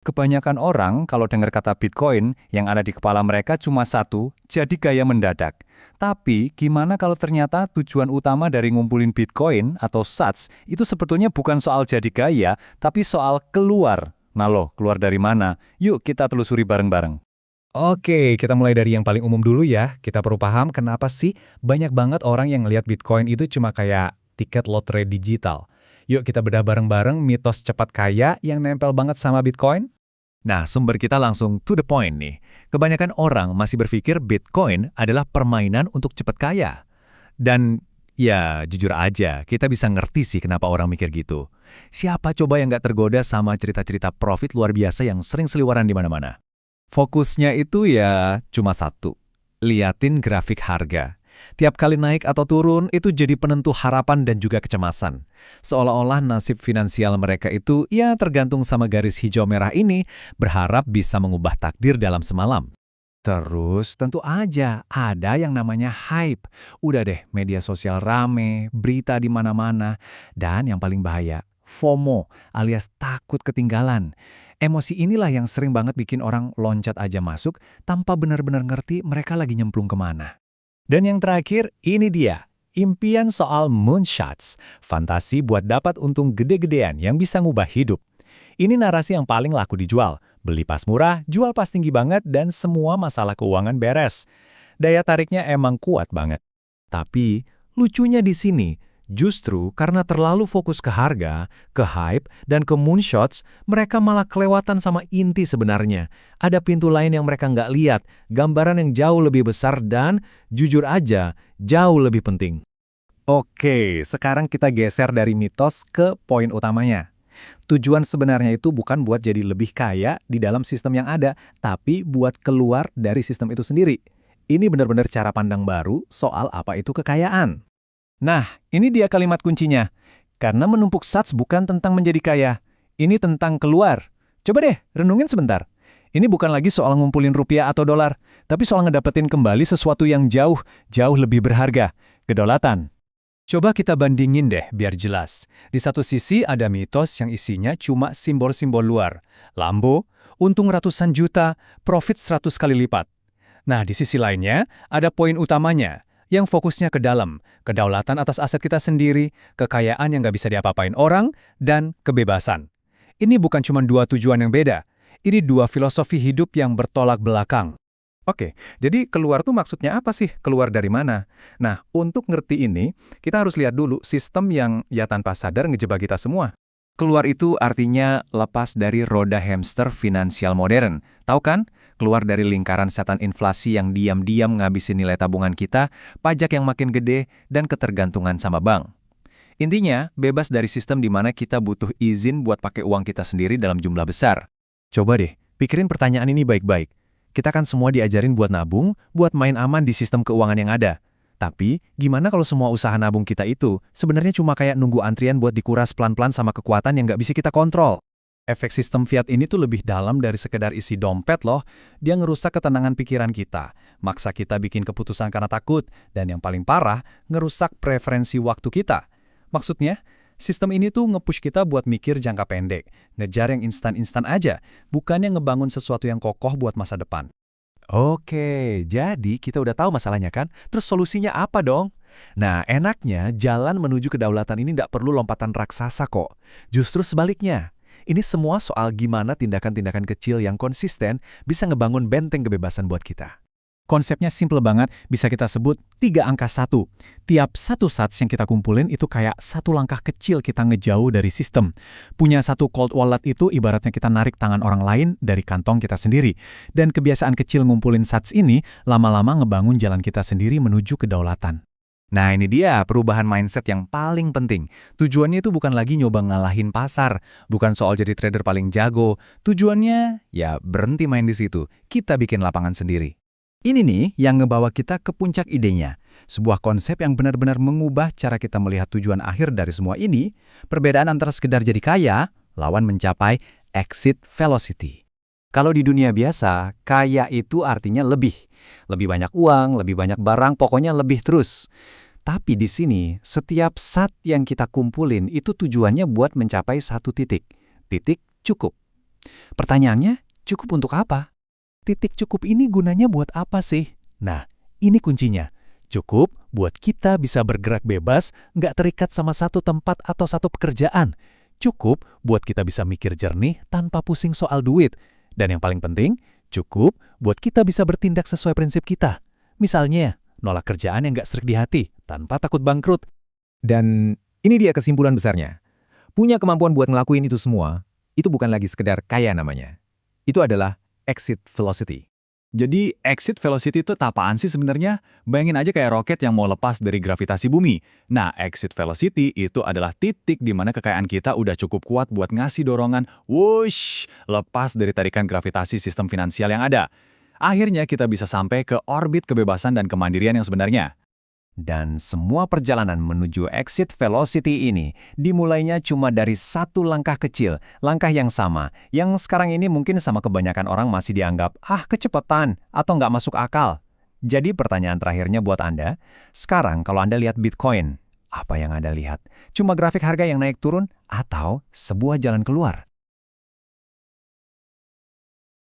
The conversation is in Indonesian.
Kebanyakan orang kalau dengar kata Bitcoin, yang ada di kepala mereka cuma satu, jadi gaya mendadak. Tapi gimana kalau ternyata tujuan utama dari ngumpulin Bitcoin atau Sats itu sebetulnya bukan soal jadi gaya, tapi soal keluar. Nah loh, keluar dari mana? Yuk kita telusuri bareng-bareng. Oke, kita mulai dari yang paling umum dulu ya. Kita perlu paham kenapa sih banyak banget orang yang ngelihat Bitcoin itu cuma kayak tiket lotre digital. Yuk kita bedah bareng-bareng mitos cepat kaya yang nempel banget sama Bitcoin. Nah, sumber kita langsung to the point nih. Kebanyakan orang masih berpikir Bitcoin adalah permainan untuk cepat kaya. Dan ya, jujur aja, kita bisa ngerti sih kenapa orang mikir gitu. Siapa coba yang nggak tergoda sama cerita-cerita profit luar biasa yang sering seliweran di mana-mana? Fokusnya itu ya cuma satu, liatin grafik harga. Tiap kali naik atau turun itu jadi penentu harapan dan juga kecemasan. Seolah-olah nasib finansial mereka itu ya tergantung sama garis hijau merah ini, berharap bisa mengubah takdir dalam semalam. Terus tentu aja ada yang namanya hype. Udah deh, media sosial rame, berita di mana-mana, dan yang paling bahaya, FOMO alias takut ketinggalan. Emosi inilah yang sering banget bikin orang loncat aja masuk tanpa benar-benar ngerti mereka lagi nyemplung kemana. Dan yang terakhir, ini dia. Impian soal moonshots. Fantasi buat dapat untung gede-gedean yang bisa ngubah hidup. Ini narasi yang paling laku dijual. Beli pas murah, jual pas tinggi banget, dan semua masalah keuangan beres. Daya tariknya emang kuat banget. Tapi, lucunya di sini, justru karena terlalu fokus ke harga, ke hype, dan ke moonshots, mereka malah kelewatan sama inti sebenarnya. Ada pintu lain yang mereka nggak lihat, gambaran yang jauh lebih besar dan, jujur aja, jauh lebih penting. Oke, sekarang kita geser dari mitos ke poin utamanya. Tujuan sebenarnya itu bukan buat jadi lebih kaya di dalam sistem yang ada, tapi buat keluar dari sistem itu sendiri. Ini benar-benar cara pandang baru soal apa itu kekayaan. Nah, ini dia kalimat kuncinya. Karena menumpuk sats bukan tentang menjadi kaya. Ini tentang keluar. Coba deh, renungin sebentar. Ini bukan lagi soal ngumpulin rupiah atau dolar, tapi soal ngedapetin kembali sesuatu yang jauh, jauh lebih berharga. Kedaulatan. Coba kita bandingin deh, biar jelas. Di satu sisi ada mitos yang isinya cuma simbol-simbol luar. Lambo, untung ratusan juta, profit 100 kali lipat. Nah, di sisi lainnya, ada poin utamanya, yang fokusnya ke dalam, kedaulatan atas aset kita sendiri, kekayaan yang nggak bisa diapa-apain orang, dan kebebasan. Ini bukan cuma dua tujuan yang beda, ini dua filosofi hidup yang bertolak belakang. Oke, jadi keluar tuh maksudnya apa sih? Keluar dari mana? Nah, untuk ngerti ini, kita harus lihat dulu sistem yang ya tanpa sadar ngejebak kita semua. Keluar itu artinya lepas dari roda hamster finansial modern. Tahu kan? Keluar dari lingkaran setan inflasi yang diam-diam ngabisin nilai tabungan kita, pajak yang makin gede, dan ketergantungan sama bank. Intinya, bebas dari sistem di mana kita butuh izin buat pakai uang kita sendiri dalam jumlah besar. Coba deh, pikirin pertanyaan ini baik-baik. Kita kan semua diajarin buat nabung, buat main aman di sistem keuangan yang ada. Tapi, gimana kalau semua usaha nabung kita itu sebenarnya cuma kayak nunggu antrian buat dikuras pelan-pelan sama kekuatan yang nggak bisa kita kontrol? Efek sistem fiat ini tuh lebih dalam dari sekedar isi dompet loh. Dia ngerusak ketenangan pikiran kita, maksa kita bikin keputusan karena takut, dan yang paling parah, ngerusak preferensi waktu kita. Maksudnya, sistem ini tuh nge-push kita buat mikir jangka pendek, ngejar yang instan-instan aja, bukannya ngebangun sesuatu yang kokoh buat masa depan. Oke, jadi kita udah tahu masalahnya kan? Terus solusinya apa dong? Nah, enaknya jalan menuju kedaulatan ini nggak perlu lompatan raksasa kok. Justru sebaliknya. Ini semua soal gimana tindakan-tindakan kecil yang konsisten bisa ngebangun benteng kebebasan buat kita. Konsepnya simple banget, bisa kita sebut 3 angka 1. Tiap satu sats yang kita kumpulin itu kayak satu langkah kecil kita ngejauh dari sistem. Punya satu cold wallet itu ibaratnya kita narik tangan orang lain dari kantong kita sendiri. Dan kebiasaan kecil ngumpulin sats ini lama-lama ngebangun jalan kita sendiri menuju kedaulatan. Nah ini dia perubahan mindset yang paling penting. Tujuannya itu bukan lagi nyoba ngalahin pasar, bukan soal jadi trader paling jago. Tujuannya ya berhenti main di situ, kita bikin lapangan sendiri. Ini nih yang ngebawa kita ke puncak idenya. Sebuah konsep yang benar-benar mengubah cara kita melihat tujuan akhir dari semua ini, perbedaan antara sekedar jadi kaya, lawan mencapai exit velocity. Kalau di dunia biasa, kaya itu artinya lebih. Lebih banyak uang, lebih banyak barang, pokoknya lebih terus. Tapi di sini, setiap sat yang kita kumpulin itu tujuannya buat mencapai satu titik. Titik cukup. Pertanyaannya, cukup untuk apa? Titik cukup ini gunanya buat apa sih? Nah, ini kuncinya. Cukup buat kita bisa bergerak bebas, nggak terikat sama satu tempat atau satu pekerjaan. Cukup buat kita bisa mikir jernih tanpa pusing soal duit. Dan yang paling penting, cukup buat kita bisa bertindak sesuai prinsip kita. Misalnya, nolak kerjaan yang nggak serik di hati, tanpa takut bangkrut. Dan ini dia kesimpulan besarnya. Punya kemampuan buat ngelakuin itu semua, itu bukan lagi sekedar kaya namanya. Itu adalah exit velocity. Jadi exit velocity itu apaan sih sebenarnya? Bayangin aja kayak roket yang mau lepas dari gravitasi bumi. Nah, exit velocity itu adalah titik di mana kekayaan kita udah cukup kuat buat ngasih dorongan, whoosh, lepas dari tarikan gravitasi sistem finansial yang ada. Akhirnya kita bisa sampai ke orbit kebebasan dan kemandirian yang sebenarnya. Dan semua perjalanan menuju exit velocity ini dimulainya cuma dari satu langkah kecil, langkah yang sama, yang sekarang ini mungkin sama kebanyakan orang masih dianggap, kecepatan, atau nggak masuk akal. Jadi pertanyaan terakhirnya buat Anda, sekarang kalau Anda lihat Bitcoin, apa yang Anda lihat? Cuma grafik harga yang naik turun atau sebuah jalan keluar?